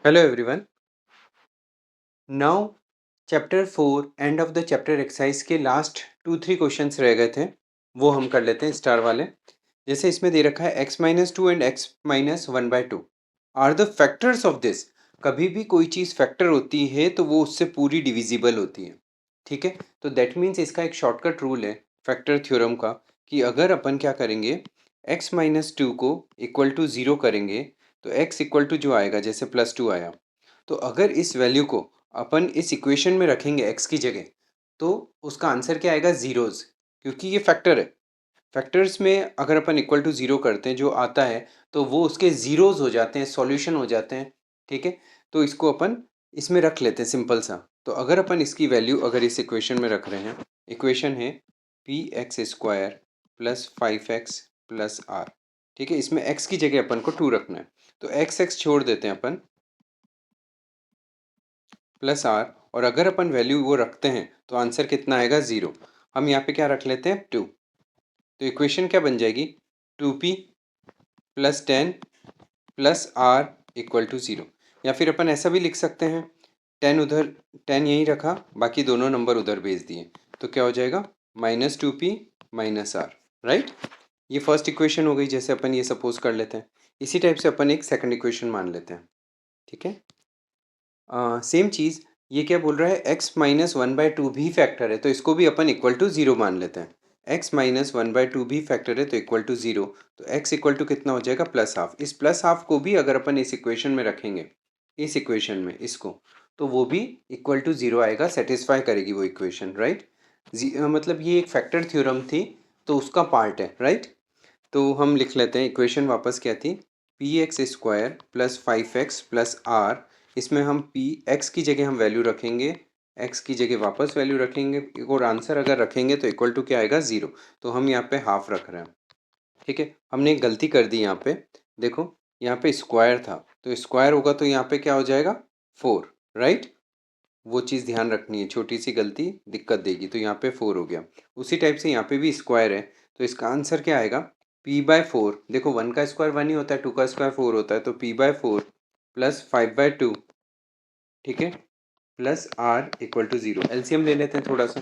Hello everyone. Now chapter 4 end of the chapter exercise के last 2-3 questions रह गए थे, वो हम कर लेते हैं स्टार वाले। जैसे इसमें दे रखा है x-2 and x-1/2 are the factors of this. कभी भी कोई चीज़ फैक्टर होती है तो वो उससे पूरी डिविजिबल होती है। ठीक है, तो दैट मीन्स इसका एक शॉर्टकट रूल है फैक्टर थ्योरम का कि अगर अपन क्या करेंगे x-2 को इक्वल टू 0 करेंगे तो x इक्वल टू जो आएगा, जैसे +2 आया, तो अगर इस वैल्यू को अपन इस इक्वेशन में रखेंगे x की जगह, तो उसका आंसर क्या आएगा? ज़ीरोज़, क्योंकि ये फैक्टर है। फैक्टर्स में अगर अपन इक्वल टू ज़ीरो करते हैं जो आता है, तो वो उसके ज़ीरोज़ हो जाते हैं, सॉल्यूशन हो जाते हैं। ठीक है, तो इसको अपन इसमें रख लेते हैं सिंपल सा। तो अगर अपन इसकी वैल्यू अगर इस इक्वेशन में रख रहे हैं, इक्वेशन है px² plus 5x plus are. ठीक है, इसमें x की जगह अपन को 2 रखना है, तो x छोड़ देते हैं अपन, प्लस आर, और अगर अपन वैल्यू वो रखते हैं तो आंसर कितना आएगा? 0। हम यहाँ पे क्या रख लेते हैं? 2। तो इक्वेशन क्या बन जाएगी? 2p plus 10 plus r equal to 0। या फिर अपन ऐसा भी लिख सकते हैं, 10 उधर, 10 यहीं रखा, बाकी दोनों नंबर उधर भेज दिए, तो क्या हो जाएगा? -2p minus r. राइट, ये फर्स्ट इक्वेशन हो गई, जैसे अपन ये सपोज कर लेते हैं। इसी टाइप से अपन एक सेकंड इक्वेशन मान लेते हैं। ठीक है, सेम चीज़, ये क्या बोल रहा है? x-1/2 भी फैक्टर है, तो इसको भी अपन इक्वल टू 0 मान लेते हैं। x-1/2 भी फैक्टर है तो इक्वल टू 0, तो x इक्वल टू कितना हो जाएगा? +हाफ। इस +हाफ को भी अगर अपन इस इक्वेशन में रखेंगे, इस इक्वेशन में इसको, तो वो भी इक्वल टू 0 आएगा, सेटिस्फाई करेगी वो इक्वेशन। राइट, मतलब ये एक फैक्टर थ्योरम थी, तो उसका पार्ट है। राइट, तो हम लिख लेते हैं इक्वेशन वापस क्या थी? px² plus 5x plus are. इसमें हम x की जगह हम वैल्यू रखेंगे, x की जगह वापस वैल्यू रखेंगे, और आंसर अगर रखेंगे तो इक्वल टू क्या आएगा? 0। तो हम यहाँ पे हाफ रख रहे हैं। ठीक है, हमने एक गलती कर दी यहाँ पे। देखो, यहाँ पे स्क्वायर था, तो स्क्वायर होगा तो यहाँ पे क्या हो जाएगा? 4। राइट, वो चीज़ ध्यान रखनी है, छोटी सी गलती दिक्कत देगी, तो यहाँ पे 4 हो गया। उसी टाइप से यहाँ पे भी स्क्वायर है, तो इसका आंसर क्या आएगा? p/4। देखो, 1 का स्क्वायर 1 ही होता है, 2 का स्क्वायर 4 होता है, तो p/4 प्लस 5/2। ठीक है, plus r equal to 0। LCM ले लेते हैं थोड़ा सा,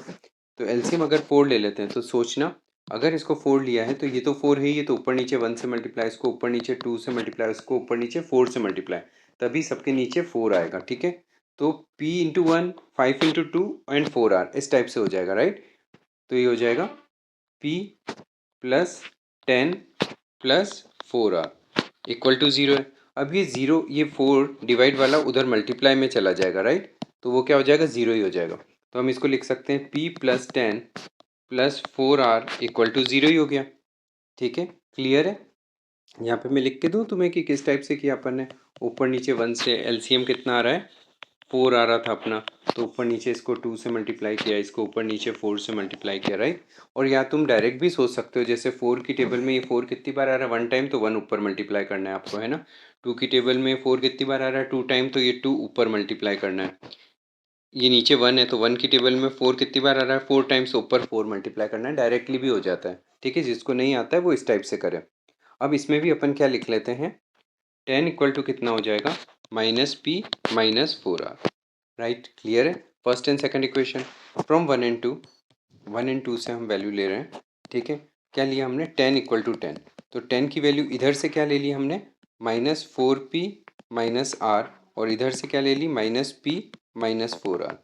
तो एलसीएम अगर 4 ले लेते हैं तो सोचना, अगर इसको 4 लिया है तो ये तो 4 है, ये तो ऊपर नीचे 1 से मल्टीप्लाई, इसको ऊपर नीचे 2 से मल्टीप्लाई, इसको ऊपर नीचे 4 से मल्टीप्लाई, तभी सबके नीचे 4 आएगा। ठीक है, तो p into 1, 5 into 2 and 4r, इस टाइप से हो जाएगा। राइट, तो ये हो जाएगा p plus 10 plus 4r equal to 0 है। अब ये 0, ये 4 डिवाइड वाला उधर मल्टीप्लाई में चला जाएगा। राइट, तो वो क्या हो जाएगा? 0 ही हो जाएगा। तो हम इसको लिख सकते हैं p plus 10 plus 4r equal to 0 ही हो गया। ठीक है, क्लियर है? यहाँ पे मैं लिख के दूँ तुम्हें कि किस टाइप से किया अपन ने? ऊपर नीचे 1 से एलसीएम कितना आ रहा है? 4 आ रहा था अपना, तो ऊपर नीचे इसको 2 से मल्टीप्लाई किया, इसको ऊपर नीचे 4 से मल्टीप्लाई किया। राइट, और या तुम डायरेक्ट भी सोच सकते हो, जैसे 4 की टेबल में ये 4 कितनी बार आ रहा है? 1 टाइम, तो 1 ऊपर मल्टीप्लाई करना है आपको, है ना। 2 की टेबल में 4 कितनी बार आ रहा है? 2 टाइम, तो ये 2 ऊपर मल्टीप्लाई करना है। ये नीचे 1 है, तो 1 की टेबल में 4 कितनी बार आ रहा है? 4 टाइम्स, ऊपर 4 मल्टीप्लाई करना है। डायरेक्टली भी हो जाता है। ठीक है, जिसको नहीं आता है वो इस टाइप से करे। अब इसमें भी अपन क्या लिख लेते हैं? 10 इक्वल टू कितना हो जाएगा? -p minus 4r। Right, clear है? First and second equation from 1 and 2 से हम वैल्यू ले रहे हैं। ठीक है, क्या लिया हमने? 10 इक्वल टू 10, तो 10 की वैल्यू इधर से क्या ले ली हमने? -4p माइनस आर, और इधर से क्या ले ली? -p minus 4r।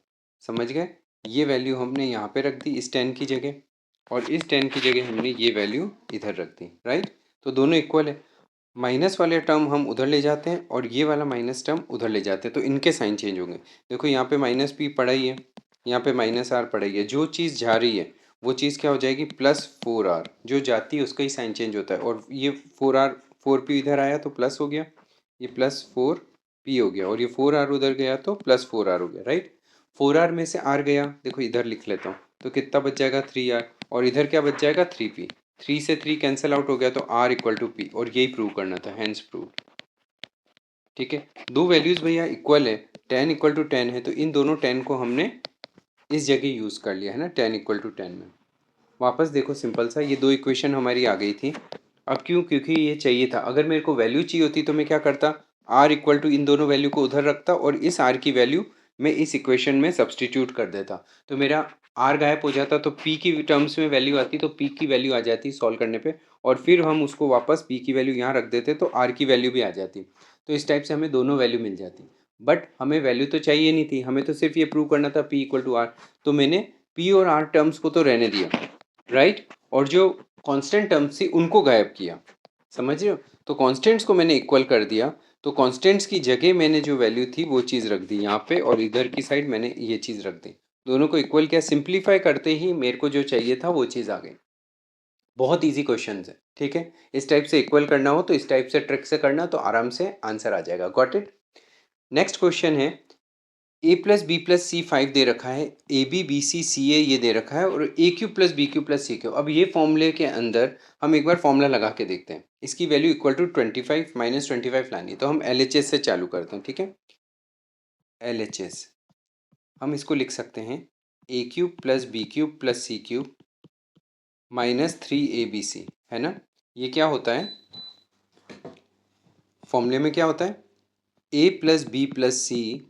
समझ गए? ये वैल्यू हमने यहाँ पे रख दी इस 10 की जगह, और इस 10 की जगह हमने ये वैल्यू इधर रख दी। राइट, तो दोनों इक्वल है। माइनस वाले टर्म हम उधर ले जाते हैं और ये वाला माइनस टर्म उधर ले जाते हैं, तो इनके साइन चेंज होंगे। देखो, यहाँ पे -p पड़ा ही है, यहाँ पे -r पड़ा ही है। जो चीज़ जा रही है वो चीज़ क्या हो जाएगी? +4r। जो जाती है उसका ही साइन चेंज होता है, और ये 4r, 4p इधर आया तो प्लस हो गया, ये +4p हो गया, और ये 4r उधर गया तो +4r हो गया। राइट, 4r में से r गया, देखो इधर लिख लेता हूँ, तो कितना बच जाएगा? 3r, और इधर क्या बच जाएगा? 3p। 3 से 3 कैंसिल आउट हो गया, तो r इक्वल टू p, और यही प्रूव करना था, हैंस प्रूव। ठीक है, दो वैल्यूज भैया इक्वल है, 10 इक्वल टू 10 है, तो इन दोनों 10 को हमने इस जगह यूज़ कर लिया है ना, 10 इक्वल टू 10 में। वापस देखो, सिंपल सा, ये दो इक्वेशन हमारी आ गई थी। अब क्यों? क्योंकि ये चाहिए था। अगर मेरे को वैल्यू चाहिए होती तो मैं क्या करता? आर इक्वल टू इन दोनों वैल्यू को उधर रखता और इस आर की वैल्यू मैं इस इक्वेशन में सब्सटीट्यूट कर देता, तो मेरा आर गायब हो जाता, तो पी की टर्म्स में वैल्यू आती, तो पी की वैल्यू आ जाती सॉल्व करने पे, और फिर हम उसको वापस पी की वैल्यू यहाँ रख देते तो आर की वैल्यू भी आ जाती। तो इस टाइप से हमें दोनों वैल्यू मिल जाती, बट हमें वैल्यू तो चाहिए नहीं थी, हमें तो सिर्फ ये प्रूव करना था पी इक्वल टू आर। तो मैंने पी और आर टर्म्स को तो रहने दिया, राइट, और जो कांस्टेंट टर्म्स थी उनको गायब किया, समझ रहे हो। तो कांस्टेंट्स को मैंने इक्वल कर दिया, तो कांस्टेंट्स की जगह मैंने जो वैल्यू थी वो चीज़ रख दी यहाँ पे, और इधर की साइड मैंने ये चीज़ रख दी, दोनों को इक्वल किया, सिंप्लीफाई करते ही मेरे को जो चाहिए था वो चीज़ आ गई। बहुत इजी क्वेश्चन है, ठीक है। इस टाइप से इक्वल करना हो तो इस टाइप से ट्रिक से करना, तो आराम से आंसर आ जाएगा। Got it. नेक्स्ट क्वेश्चन है, ए प्लस बी प्लस सी 5 दे रखा है, ए बी बी सी सी ए ये दे रखा है, और A Q plus B Q plus C Q. अब ये फॉर्मूले के अंदर हम एक बार फॉर्मूला लगा के देखते हैं, इसकी वैल्यू इक्वल टू 25 माइनस 25 लानी है, तो हम एल एच एस से चालू करते हैं, ठीक है। एल एच एस हम इसको लिख सकते हैं A cube plus B cube plus C cube minus 3 ABC, है ना। ये क्या होता है, फॉर्मूले में क्या होता है, A plus B plus C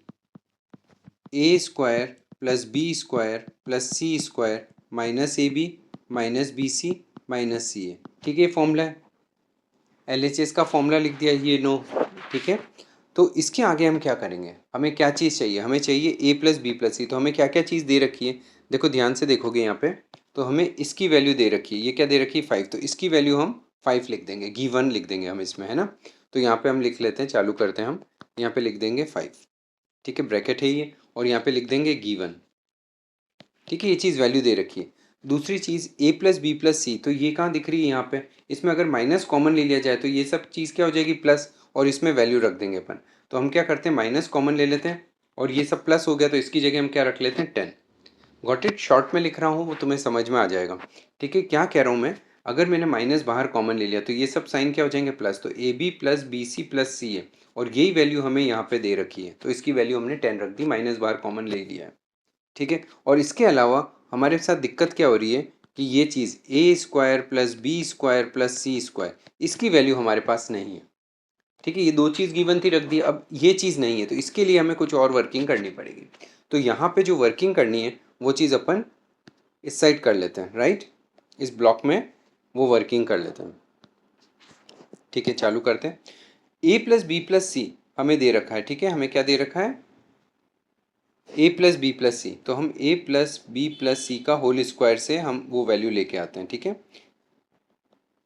A square plus B square plus C square minus A B minus B C minus C A, ठीक है। ये फॉर्मूला है, एल एच एस का फॉर्मूला लिख दिया, ये नो, ठीक है। तो इसके आगे हम क्या करेंगे, हमें क्या चीज़ चाहिए, हमें चाहिए ए प्लस बी प्लस सी। तो हमें क्या क्या चीज़ दे रखी है, देखो ध्यान से देखोगे यहाँ पे, तो हमें इसकी वैल्यू दे रखी है, ये क्या दे रखी है 5, तो इसकी वैल्यू हम 5 लिख देंगे, गिवन लिख देंगे हम इसमें, है ना। तो यहाँ पे हम लिख लेते हैं, चालू करते हैं हम, यहाँ पे लिख देंगे 5, ठीक है, ब्रैकेट है ये, और यहाँ पे लिख देंगे गिवन, ठीक है। ये चीज़ वैल्यू दे रखी है। दूसरी चीज़ ए प्लस बी प्लस सी, तो ये कहाँ दिख रही है यहाँ पे, इसमें अगर माइनस कॉमन ले लिया जाए तो ये सब चीज़ क्या हो जाएगी प्लस, और इसमें वैल्यू रख देंगे अपन। तो हम क्या करते हैं, माइनस कॉमन ले लेते हैं, और ये सब प्लस हो गया तो इसकी जगह हम क्या रख लेते हैं 10। गॉट इट, शॉर्ट में लिख रहा हूँ वो तुम्हें समझ में आ जाएगा, ठीक है। क्या कह रहा हूँ मैं, अगर मैंने माइनस बाहर कॉमन ले लिया तो ये सब साइन क्या हो जाएंगे प्लस, तो A B plus B C plus C है, और यही वैल्यू हमें यहाँ पे दे रखी है, तो इसकी वैल्यू हमने 10 रख दी, माइनस बाहर कॉमन ले लिया है, ठीक है। और इसके अलावा हमारे साथ दिक्कत क्या हो रही है कि ये चीज़ A square plus B square plus C square, इसकी वैल्यू हमारे पास नहीं है, ठीक है। ये दो चीज़ गिवन थी, रख दी, अब ये चीज़ नहीं है, तो इसके लिए हमें कुछ और वर्किंग करनी पड़ेगी। तो यहाँ पे जो वर्किंग करनी है वो चीज़ अपन इस साइड कर लेते हैं, राइट, इस ब्लॉक में वो वर्किंग कर लेते हैं, ठीक है। चालू करते हैं, ए प्लस बी प्लस सी हमें दे रखा है, ठीक है, हमें क्या दे रखा है, ए प्लस बी प्लस सी, तो हम ए प्लस बी प्लस सी का होल स्क्वायर से हम वो वैल्यू लेके आते हैं, ठीक है।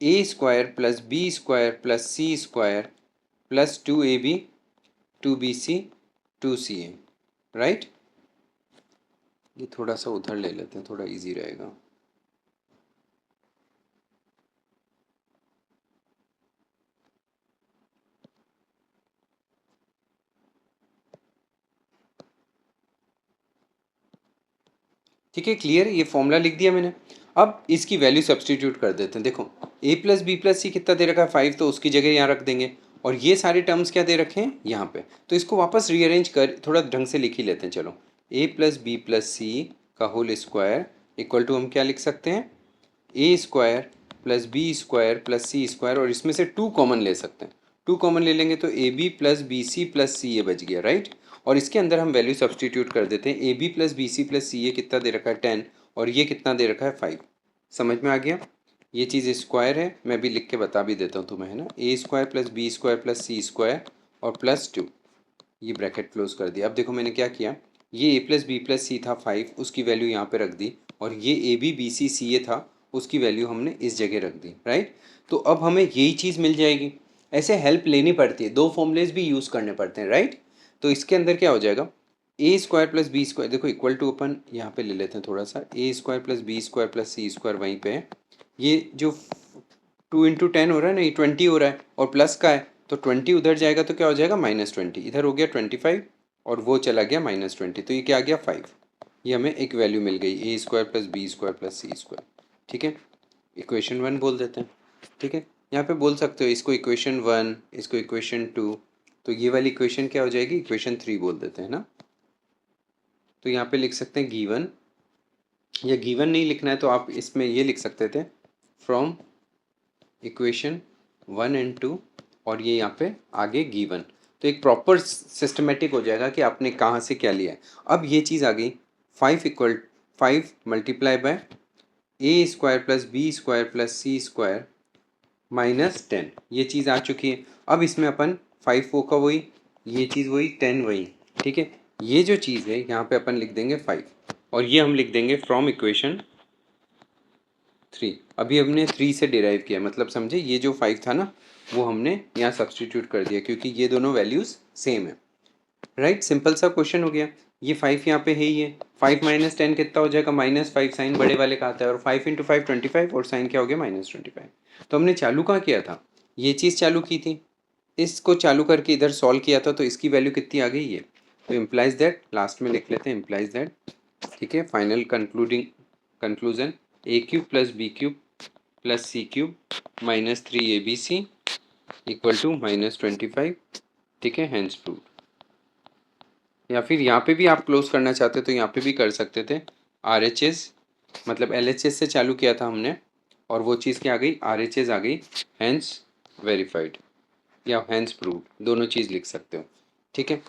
A square plus B square plus C square plus 2AB 2BC 2CA, right. ये थोड़ा सा उधर ले लेते हैं, थोड़ा इजी रहेगा। ठीक है, क्लियर, ये फॉर्मूला लिख दिया मैंने। अब इसकी वैल्यू सब्सटीट्यूट कर देते हैं, देखो ए प्लस बी प्लस सी कितना दे रखा है 5, तो उसकी जगह यहाँ रख देंगे, और ये सारे टर्म्स क्या दे रखे हैं यहाँ पे, तो इसको वापस रीअरेंज कर थोड़ा ढंग से लिख ही लेते हैं। चलो, ए प्लस बी प्लस सी का होल स्क्वायर इक्वल टू हम क्या लिख सकते हैं, A square plus B square plus C square, और इसमें से 2 कॉमन ले सकते हैं, 2 कॉमन ले लेंगे तो A B plus B C plus C A बच गया, राइट। और इसके अंदर हम वैल्यू सब्सटीट्यूट कर देते हैं, A B plus B C plus C A कितना दे रखा है 10, और ये कितना दे रखा है 5, समझ में आ गया। ये चीज़ स्क्वायर है, मैं भी लिख के बता भी देता हूँ तुम्हें, है ना, A square plus B square plus C square और प्लस 2, ये ब्रैकेट क्लोज कर दिया। अब देखो मैंने क्या किया, ये ए प्लस बी प्लस सी था 5, उसकी वैल्यू यहाँ पे रख दी, और ये ए बी बी सी सी ए था, उसकी वैल्यू हमने इस जगह रख दी, राइट। तो अब हमें यही चीज़ मिल जाएगी। ऐसे हेल्प लेनी पड़ती है, दो फॉर्मूलेज भी यूज़ करने पड़ते हैं, राइट। तो इसके अंदर क्या हो जाएगा, A square plus B square, देखो इक्वल टू अपन यहाँ पे ले लेते हैं थोड़ा सा, A square plus B square plus C square वहीं पे है, ये जो 2 × 10 हो रहा है ना, ये 20 हो रहा है, और प्लस का है तो 20 उधर जाएगा तो क्या हो जाएगा -20, इधर हो गया 25, और वो चला गया -20, तो ये क्या आ गया 5। ये हमें एक वैल्यू मिल गई, A square plus B square plus C square, ठीक है। इक्वेशन 1 बोल देते हैं, ठीक है। यहाँ पे बोल सकते हो इसको इक्वेशन 1, इसको इक्वेशन 2, तो ये वाली इक्वेशन क्या हो जाएगी, इक्वेशन 3 बोल देते हैं ना। तो यहाँ पे लिख सकते हैं गिवन, या गिवन नहीं लिखना है तो आप इसमें ये लिख सकते थे, फ्रॉम इक्वेशन 1 एंड 2, और ये यहाँ पे आगे गिवन। तो एक प्रॉपर सिस्टमेटिक हो जाएगा कि आपने कहाँ से क्या लिया है। अब ये चीज़ आ गई 5 multiply by a square plus B square plus C square -10, ये चीज़ आ चुकी है। अब इसमें अपन 5 वो का वही, ये चीज़ वही, 10 वही, ठीक है। ये जो चीज़ है यहाँ पे अपन लिख देंगे 5 और ये हम लिख देंगे फ्रॉम इक्वेशन 3। अभी हमने 3 से डिराइव किया, मतलब समझे, ये जो 5 था ना वो हमने यहाँ सब्सटीट्यूट कर दिया क्योंकि ये दोनों वैल्यूज़ सेम है, राइट। सिंपल सा क्वेश्चन हो गया। ये 5 यहाँ पे है ही है। 5 माइनस 10 कितना हो जाएगा, -5, साइन बड़े वाले का आता है, और 5 इंटू 5 25, और साइन क्या हो गया -25। तो हमने चालू कहाँ किया था, ये चीज़ चालू की थी, इसको चालू करके इधर सॉल्व किया था, तो इसकी वैल्यू कितनी आ गई ये। तो इम्प्लाइज दैट, लास्ट में लिख लेते हैं इम्प्लाइज दैट, ठीक है। Final conclusion a cube plus B cube plus C cube -3abc equal to -25, ठीक है, हैंस प्रूव्ड। या फिर यहाँ पे भी आप क्लोज करना चाहते तो यहाँ पे भी कर सकते थे। RHS मतलब LHS से चालू किया था हमने, और वो चीज़ क्या आ गई, RHS आ गई, हैंस वेरीफाइड या हैंस प्रूव्ड, दोनों चीज़ लिख सकते हो, ठीक है।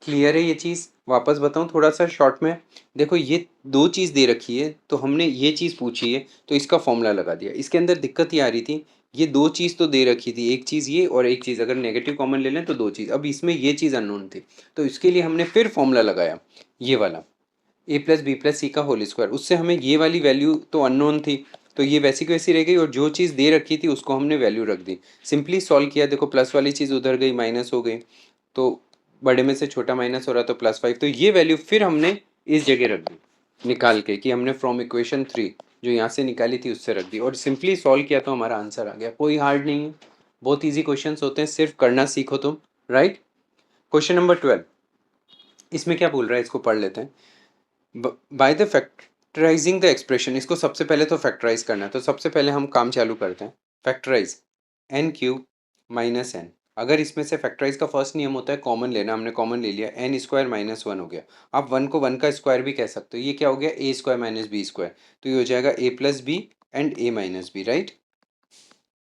क्लियर है ये चीज़। वापस बताऊँ थोड़ा सा शॉर्ट में, देखो ये दो चीज़ दे रखी है तो हमने ये चीज़ पूछी है तो इसका फॉर्मूला लगा दिया। इसके अंदर दिक्कत ये आ रही थी, ये दो चीज़ तो दे रखी थी, एक चीज़ ये और एक चीज़ अगर नेगेटिव कॉमन ले लें तो दो चीज़। अब इसमें ये चीज़ अननोन थी तो इसके लिए हमने फिर फॉर्मूला लगाया, ये वाला a प्लस बी प्लस सी का होल स्क्वायर। उससे हमें ये वाली वैल्यू तो अननोन थी तो ये वैसी की वैसी रह गई, और जो चीज़ दे रखी थी उसको हमने वैल्यू रख दी। सिंपली सॉल्व किया, देखो प्लस वाली चीज़ उधर गई, माइनस हो गई, तो बड़े में से छोटा माइनस हो रहा तो +5, तो ये वैल्यू फिर हमने इस जगह रख दी निकाल के, कि हमने फ्रॉम इक्वेशन 3 जो यहाँ से निकाली थी उससे रख दी, और सिंपली सॉल्व किया तो हमारा आंसर आ गया। कोई हार्ड नहीं है, बहुत ईजी क्वेश्चंस होते हैं, सिर्फ करना सीखो तुम, राइट। क्वेश्चन नंबर 12, इसमें क्या बोल रहा है इसको पढ़ लेते हैं। By the factorising the expression, इसको सबसे पहले तो फैक्टराइज करना है, तो सबसे पहले हम काम चालू करते हैं। फैक्टराइज n³ -n, अगर इसमें से फैक्टराइज का फर्स्ट नियम होता है कॉमन लेना, हमने कॉमन ले लिया, n² -1 हो गया। आप 1 को 1 का स्क्वायर भी कह सकते हो, ये क्या हो गया, a² - b², तो ये हो जाएगा a plus b and a minus b, right.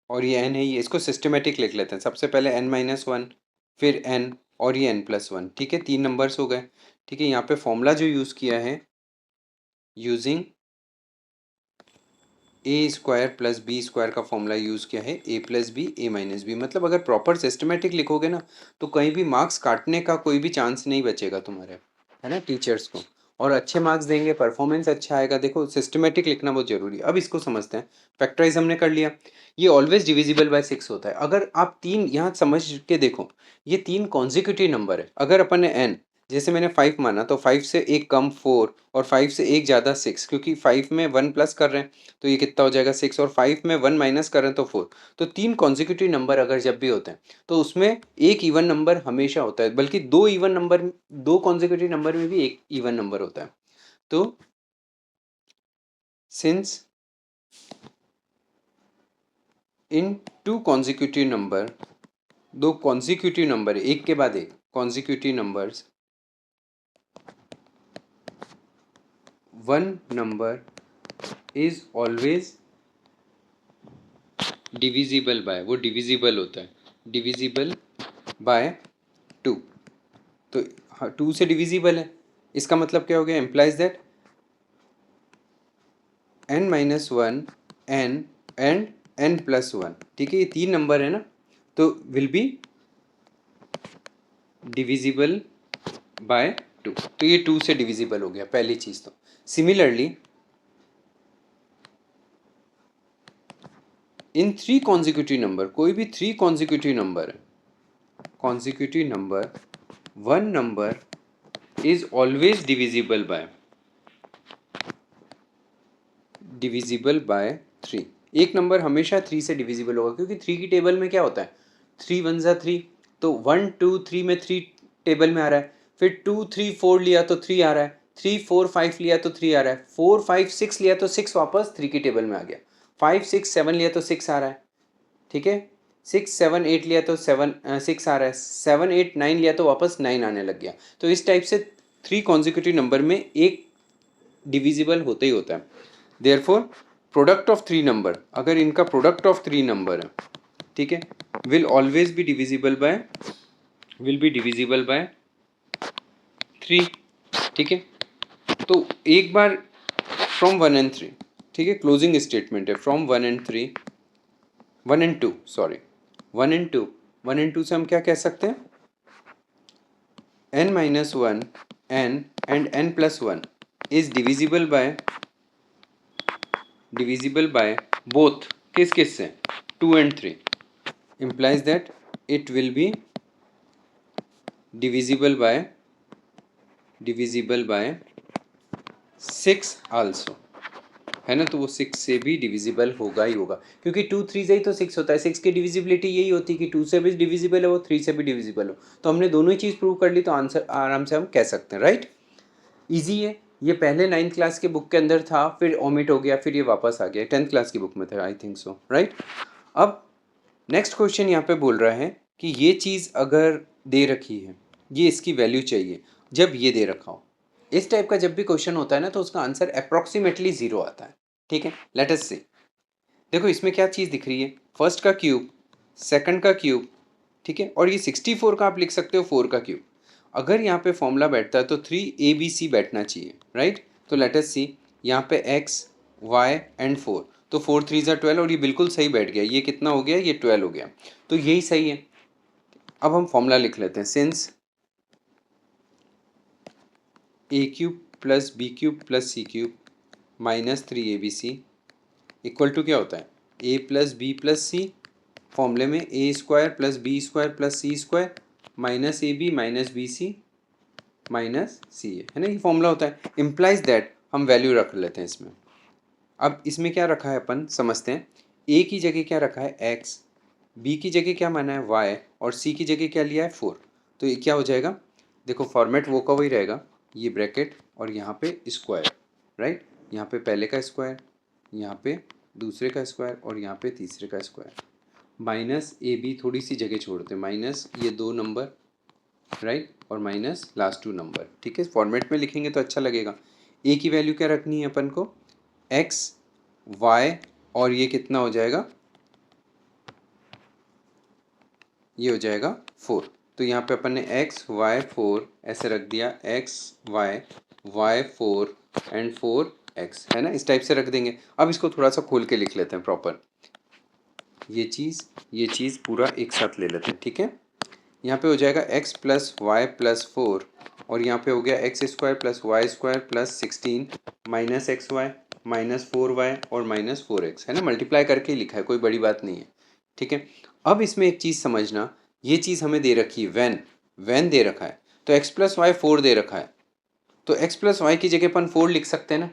और ये n है, ये इसको सिस्टमेटिक लिख लेते हैं, सबसे पहले n-1 फिर n और ये n+1, ठीक है, 3 नंबर्स हो गए, ठीक है। यहाँ पे फॉर्मूला जो यूज़ किया है, यूजिंग a² प्लस b² का फॉर्मूला यूज़ किया है, a plus b a minus b. मतलब अगर प्रॉपर सिस्टमेटिक लिखोगे ना तो कहीं भी मार्क्स काटने का कोई भी चांस नहीं बचेगा तुम्हारे, है ना, टीचर्स को, और अच्छे मार्क्स देंगे, परफॉर्मेंस अच्छा आएगा। देखो सिस्टमेटिक लिखना बहुत जरूरी है। अब इसको समझते हैं। फैक्टराइज हमने कर लिया, ये ऑलवेज डिविजिबल बाय 6 होता है। अगर आप तीन यहाँ समझ के देखो, ये 3 कॉन्जिक्यूटिव नंबर है। अगर अपन ने n, जैसे मैंने 5 माना तो 5 से एक कम 4 और 5 से एक ज़्यादा 6, क्योंकि 5 में 1 प्लस कर रहे हैं तो ये कितना हो जाएगा 6, और 5 में 1 माइनस कर रहे हैं तो 4। तो 3 कॉन्जिक्यूटिव नंबर अगर जब भी होते हैं तो उसमें एक इवन नंबर हमेशा होता है, बल्कि दो इवन नंबर, दो कॉन्जिक्यूटिव नंबर में भी एक इवन नंबर होता है। तो since in two consecutive number, दो कॉन्जिक्यूटिव नंबर एक के बाद एक consecutive numbers, one number is always divisible by, वो डिविजिबल होता है, डिविजिबल बाय 2। तो 2 से डिविजिबल है, इसका मतलब क्या हो गया, implies that n-1 n and n+1, ठीक है, ये 3 नंबर है ना, तो विल बी डिविजिबल बाय 2। तो ये 2 से डिविजिबल हो गया पहली चीज़। तो सिमिलरली इन 3 कॉन्जिक्यूटिव नंबर, कोई भी 3 कॉन्जिक्यूटिव नंबर है, consecutive number, one number is always divisible by 3। एक नंबर हमेशा 3 से डिविजिबल होगा, क्योंकि 3 की टेबल में क्या होता है, 3 1 ज़ा 3, तो 1 2 3 में 3 टेबल में आ रहा है, फिर 2 3 4 लिया तो 3 आ रहा है, 3 4 5 लिया तो 3 आ रहा है, 4 5 6 लिया तो 6 वापस 3 की टेबल में आ गया, 5 6 7 लिया तो 6 आ रहा है, ठीक है, 6 7 8 लिया तो 6 आ रहा है, 7 8 9 लिया तो वापस 9 आने लग गया। तो इस टाइप से 3 कॉन्जिक्यूटिव नंबर में एक डिविजिबल होता ही होता है। देयरफॉर प्रोडक्ट ऑफ 3 नंबर, अगर इनका प्रोडक्ट ऑफ 3 नंबर है, ठीक है, will always be divisible by will be divisible by 3, ठीक है। तो एक बार फ्रॉम 1 एंड 3, ठीक है, क्लोजिंग स्टेटमेंट है from 1 and 3, 1 and 2 sorry, 1 and 2, 1 and 2 से हम क्या कह सकते हैं, n minus one n and n plus one is divisible by both, किस किस से, 2 and 3, implies that it will be divisible by 6 also, है ना। तो वो 6 से भी डिविजिबल होगा ही होगा, क्योंकि 2 3 से ही तो 6 होता है। 6 की डिविजिबिलिटी यही होती है कि 2 से भी डिविजिबल है वो, 3 से भी डिविजिबल हो। तो हमने दोनों ही चीज़ प्रूव कर ली, तो आंसर आराम से हम कह सकते हैं, राइट। ईजी है। ये पहले 9th क्लास के बुक के अंदर था, फिर ओमिट हो गया, फिर ये वापस आ गया, 10th क्लास की बुक में था, आई थिंक सो, राइट। अब नेक्स्ट क्वेश्चन यहाँ पे बोल रहा है कि ये चीज़ अगर दे रखी है, ये इसकी वैल्यू चाहिए जब ये दे रखा हो। इस टाइप का जब भी क्वेश्चन होता है ना, तो उसका आंसर अप्रॉक्सीमेटली 0 आता है, ठीक है। लेट अस सी, देखो इसमें क्या चीज़ दिख रही है, फर्स्ट का क्यूब, सेकंड का क्यूब, ठीक है, और ये 64 का आप लिख सकते हो 4 का क्यूब। अगर यहाँ पे फॉर्मूला बैठता है तो 3ABC बैठना चाहिए, राइट। तो लेट अस सी, यहाँ पे x y एंड 4, तो 4 3 ज़ा 12, और ये बिल्कुल सही बैठ गया। ये कितना हो गया, ये 12 हो गया, तो यही सही है। अब हम फॉर्मूला लिख लेते हैं, since a cube plus B cube plus C cube minus 3ABC equal to क्या होता है, a plus B plus C, फॉर्मूले में A square plus B square plus C square minus A B minus B C minus C है ना, ये formula होता है। इम्प्लाइज दैट, हम वैल्यू रख लेते हैं इसमें। अब इसमें क्या रखा है अपन समझते हैं, ए की जगह क्या रखा है x, बी की जगह क्या माना है y, और सी की जगह क्या लिया है 4। तो ये क्या हो जाएगा, देखो फॉर्मेट वो का वही रहेगा, ये ब्रैकेट और यहाँ पे स्क्वायर, राइट। यहाँ पे पहले का स्क्वायर, यहाँ पे दूसरे का स्क्वायर, और यहाँ पे तीसरे का स्क्वायर, माइनस ए बी थोड़ी सी जगह छोड़ते हैं, माइनस ये 2 नंबर, राइट, और माइनस लास्ट 2 नंबर, ठीक है। फॉर्मेट में लिखेंगे तो अच्छा लगेगा। ए की वैल्यू क्या रखनी है अपन को, एक्स वाई, और ये कितना हो जाएगा, ये हो जाएगा 4। तो यहाँ पे अपन ने एक्स वाई 4 ऐसे रख दिया, x Y Y 4 and 4x, है ना, इस टाइप से रख देंगे। अब इसको थोड़ा सा खोल के लिख लेते हैं प्रॉपर, ये चीज़ पूरा एक साथ ले लेते हैं, ठीक है। यहाँ पे हो जाएगा x प्लस वाई प्लस 4, और यहाँ पे हो गया x square plus y square plus 16 minus x y minus 4y और माइनस 4x, है ना, मल्टीप्लाई करके ही लिखा है, कोई बड़ी बात नहीं है, ठीक है। अब इसमें एक चीज़ समझना, ये चीज़ हमें दे रखी है वैन दे रखा है, तो x प्लस वाई 4 दे रखा है, तो x प्लस वाई की जगह अपन 4 लिख सकते हैं ना,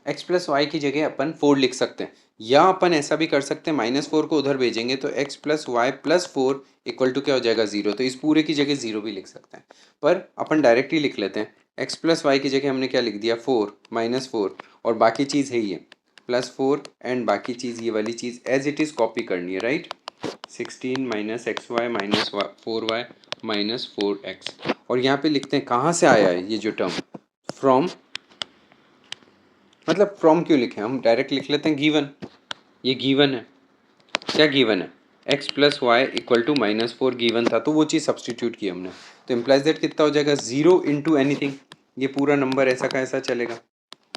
x प्लस वाई की जगह अपन 4 लिख सकते हैं, या अपन ऐसा भी कर सकते हैं, -4 को उधर भेजेंगे तो x plus y plus 4 equal to क्या हो जाएगा 0। तो इस पूरे की जगह 0 भी लिख सकते हैं, पर अपन डायरेक्टली लिख लेते हैं। x प्लस वाई की जगह हमने क्या लिख दिया 4 -4, और बाकी चीज़ है ये +4, एंड बाकी चीज़ ये वाली चीज़ एज इट इज़ कॉपी करनी है, right. 16 minus x y minus 4y minus 4x, और यहाँ पे लिखते हैं कहाँ से आया है ये जो टर्म, फ्रॉम, मतलब फ्रॉम क्यों लिखे, हम डायरेक्ट लिख लेते हैं गिवन, ये गिवन है। क्या गिवन है, x plus y equal to -4 given था, तो वो चीज़ सब्सटीट्यूट की हमने। तो इम्प्लाइज दैट कितना हो जाएगा 0 इंटू एनीथिंग, ये पूरा नंबर ऐसा का ऐसा चलेगा,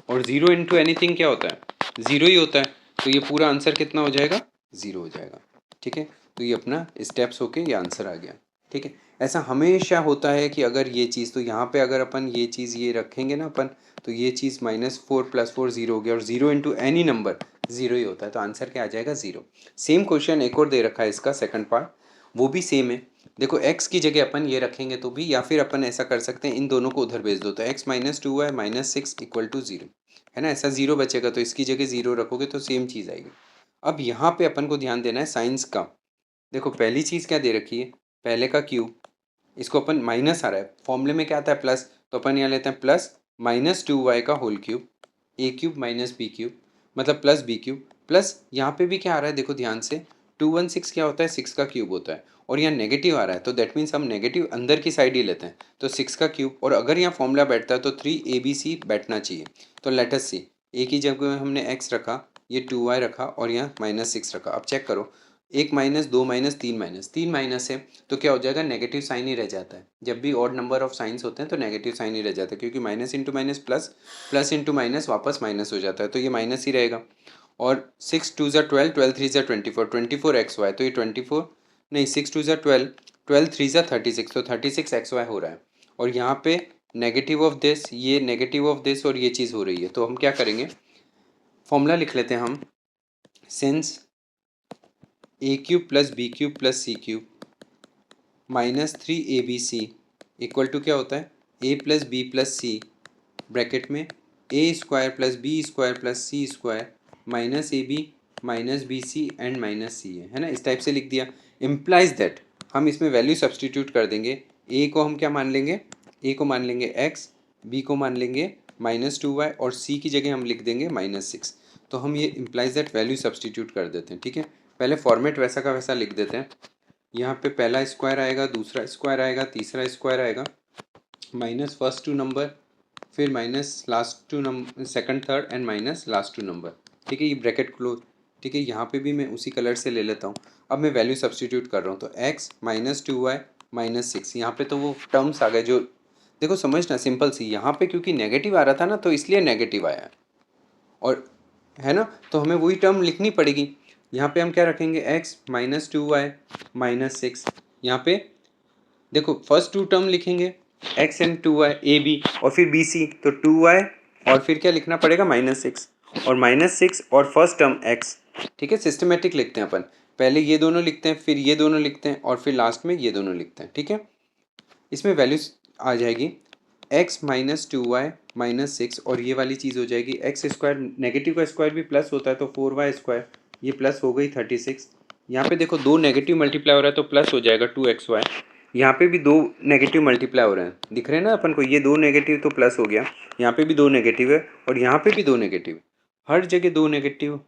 और 0 इंटू एनीथिंग क्या होता है 0 ही होता है, तो ये पूरा आंसर कितना हो जाएगा 0 हो जाएगा, ठीक है। तो ये अपना स्टेप्स होके ये आंसर आ गया, ठीक है। ऐसा हमेशा होता है कि अगर ये चीज़, तो यहाँ पे अगर अपन ये चीज़ ये रखेंगे ना अपन, तो ये चीज़ -4 + 4 0 हो गया, और 0 इंटू एनी नंबर 0 ही होता है, तो आंसर क्या आ जाएगा 0। सेम क्वेश्चन एक और दे रखा है इसका सेकंड पार्ट, वो भी सेम है। देखो x की जगह अपन ये रखेंगे तो भी, या फिर अपन ऐसा कर सकते हैं इन दोनों को उधर भेज दो, तो x - 2y - 6 इक्वल टू 0, है ना, ऐसा 0 बचेगा, तो इसकी जगह 0 रखोगे तो सेम चीज़ आएगी। अब यहाँ पे अपन को ध्यान देना है साइंस का। देखो पहली चीज़ क्या दे रखी है, पहले का क्यूब, इसको अपन माइनस आ रहा है, फॉर्मूले में क्या आता है प्लस, तो अपन यहाँ लेते हैं प्लस -2y का होल क्यूब, ए क्यूब माइनस बी क्यूब, मतलब प्लस बी क्यूब, प्लस यहाँ पे भी क्या आ रहा है देखो ध्यान से, 216 क्या होता है 6 का क्यूब होता है, और यहाँ नेगेटिव आ रहा है, तो दैट मीन्स हम नेगेटिव अंदर की साइड ही लेते हैं, तो 6 का क्यूब, और अगर यहाँ फॉर्मूला बैठता है तो 3ABC बैठना चाहिए। तो लेट अस सी, ए की जगह हमने x रखा, ये 2y रखा, और यहाँ -6 रखा। अब चेक करो, 1 माइनस, 2 माइनस, 3 माइनस, 3 माइनस है तो क्या हो जाएगा, नेगेटिव साइन ही रह जाता है। जब भी ऑड नंबर ऑफ साइंस होते हैं तो नेगेटिव साइन ही रह जाता है, क्योंकि minus into minus plus, plus into minus वापस माइनस हो जाता है, तो ये माइनस ही रहेगा। और 6 2 ज़ा 12, 12 3 ज़ा 24, 24 एक्स वाई, तो ये 24 नहीं, 6 2 ज़ा 12, 12 3 ज़ा 36, तो 36 एक्स वाई हो रहा है। और यहाँ पे नेगेटिव ऑफ दिस, ये नेगेटिव ऑफ दिस और ये चीज़ हो रही है, तो हम क्या करेंगे, फॉर्मूला लिख लेते हैं हम, since A cube plus B cube plus C cube minus 3 ABC equal to क्या होता है, A plus B plus C bracket में A square plus B square plus C square minus A B minus B C and minus C है ना, इस type से लिख दिया। इम्प्लाइज दैट, हम इसमें वैल्यू सब्सटीट्यूट कर देंगे। ए को हम क्या मान लेंगे, ए को मान लेंगे एक्स, बी को मान लेंगे -2y और सी की जगह हम लिख देंगे -6। तो हम ये इम्प्लाइज दैट वैल्यू सब्सटीट्यूट कर देते हैं, ठीक है। पहले फॉर्मेट वैसा का वैसा लिख देते हैं। यहाँ पे पहला स्क्वायर आएगा, दूसरा स्क्वायर आएगा, तीसरा स्क्वायर आएगा, माइनस फर्स्ट टू नंबर, फिर minus last two number, second third and minus last two number, ठीक है। ये ब्रैकेट क्लोज, ठीक है। यहाँ पे भी मैं उसी कलर से ले लेता हूँ। अब मैं वैल्यू सब्सटीट्यूट कर रहा हूँ, तो x -2y -6, यहाँ पे तो वो टर्म्स आ गए जो, देखो समझना सिंपल सी, यहाँ पे क्योंकि नेगेटिव आ रहा था ना तो इसलिए नेगेटिव आया है, और है ना, तो हमें वही टर्म लिखनी पड़ेगी। यहाँ पे हम क्या रखेंगे, x -2y -6, यहाँ पे देखो फर्स्ट टू टर्म लिखेंगे x and 2y a b और फिर बी सी, तो 2y और फिर क्या लिखना पड़ेगा, -6 और -6 और फर्स्ट टर्म x, ठीक है। सिस्टमेटिक लिखते हैं अपन, पहले ये दोनों लिखते हैं, फिर ये दोनों लिखते हैं और फिर लास्ट में ये दोनों लिखते हैं, ठीक है। इसमें वैल्यूज आ जाएगी x -2y -6 और ये वाली चीज़ हो जाएगी एक्स स्क्वायर, नेगेटिव का स्क्वायर भी प्लस होता है तो 4y स्क्वायर, ये प्लस हो गई 36। यहाँ पे देखो दो नेगेटिव मल्टीप्लाई हो रहा है तो प्लस हो जाएगा 2xy, यहाँ पे भी दो नेगेटिव मल्टीप्लाई हो रहे हैं, दिख रहे हैं ना अपन को, ये दो नेगेटिव तो प्लस हो गया, यहाँ पे भी दो नेगेटिव है और यहाँ पे भी दो नेगेटिव, हर जगह दो नेगेटिव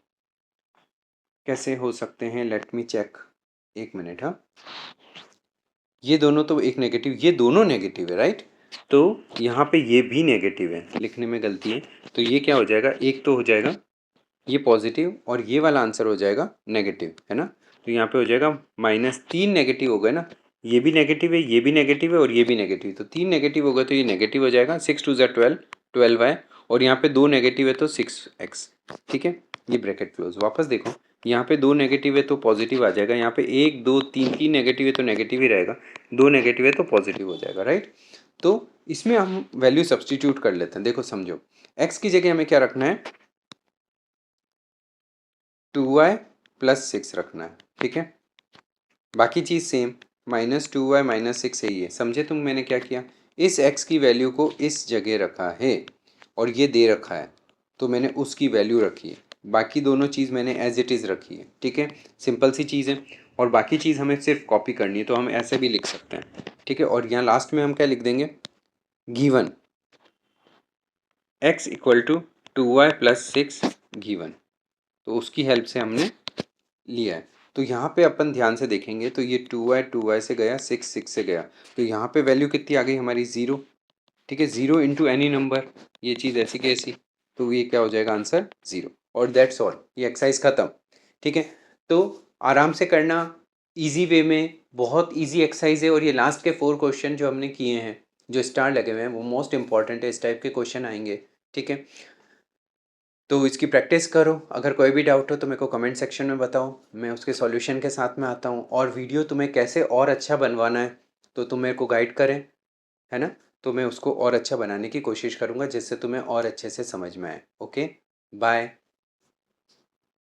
कैसे हो सकते हैं, लेट मी चेक, एक मिनट। हाँ, ये दोनों तो एक नेगेटिव, ये दोनों नेगेटिव है, राइट। तो यहाँ पे ये भी नेगेटिव है, लिखने में गलती है, तो ये क्या हो जाएगा, एक तो हो जाएगा ये पॉजिटिव और ये वाला आंसर हो जाएगा नेगेटिव, है ना। तो यहाँ पे हो जाएगा -3 नेगेटिव हो गए ना, ये भी नेगेटिव है, ये भी नेगेटिव है और ये भी नेगेटिव है, तो 3 नेगेटिव हो गए तो ये नेगेटिव हो जाएगा। 6 2 ज़ा 12, 12y और यहाँ पे दो नेगेटिव है तो 6x, ठीक है। ये ब्रैकेट क्लोज, वापस देखो यहाँ पे दो नेगेटिव है तो पॉजिटिव आ जाएगा, यहाँ पे 1 2 3 3 नेगेटिव है तो नेगेटिव ही रहेगा, दो नेगेटिव है तो पॉजिटिव हो जाएगा, राइट। तो इसमें हम वैल्यू सब्सटीट्यूट कर लेते हैं। देखो समझो, x की जगह हमें क्या रखना है, 2y + 6 रखना है, ठीक है। बाकी चीज़ सेम, -2y -6 है, ये समझे तुम मैंने क्या किया, इस x की वैल्यू को इस जगह रखा है और ये दे रखा है तो मैंने उसकी वैल्यू रखी है, बाकी दोनों चीज़ मैंने एज इट इज़ रखी है, ठीक है। सिंपल सी चीज़ है, और बाकी चीज़ हमें सिर्फ कॉपी करनी है, तो हम ऐसे भी लिख सकते हैं, ठीक है। और यहाँ लास्ट में हम क्या लिख देंगे, गिवन x = 2y + 6 गिवन, तो उसकी हेल्प से हमने लिया है। तो यहाँ पे अपन ध्यान से देखेंगे तो ये 2y से गया, 6 से गया, तो यहाँ पे वैल्यू कितनी आ गई हमारी, 0, ठीक है। 0 इंटू एनी नंबर, ये चीज़ ऐसी की ऐसी, तो ये क्या हो जाएगा आंसर 0, और दैट्स ऑल, ये एक्सरसाइज ख़त्म, ठीक है। तो आराम से करना, इजी वे में, बहुत इजी एक्सरसाइज है। और ये लास्ट के 4 क्वेश्चन जो हमने किए हैं, जो स्टार लगे हुए हैं, वो मोस्ट इंपॉर्टेंट है, इस टाइप के क्वेश्चन आएंगे, ठीक है। तो इसकी प्रैक्टिस करो, अगर कोई भी डाउट हो तो मेरे को कमेंट सेक्शन में बताओ, मैं उसके सॉल्यूशन के साथ में आता हूँ। और वीडियो तुम्हें कैसे और अच्छा बनवाना है तो तुम मेरे को गाइड करें, है ना, तो मैं उसको और अच्छा बनाने की कोशिश करूँगा जिससे तुम्हें और अच्छे से समझ में आए। Okay, bye.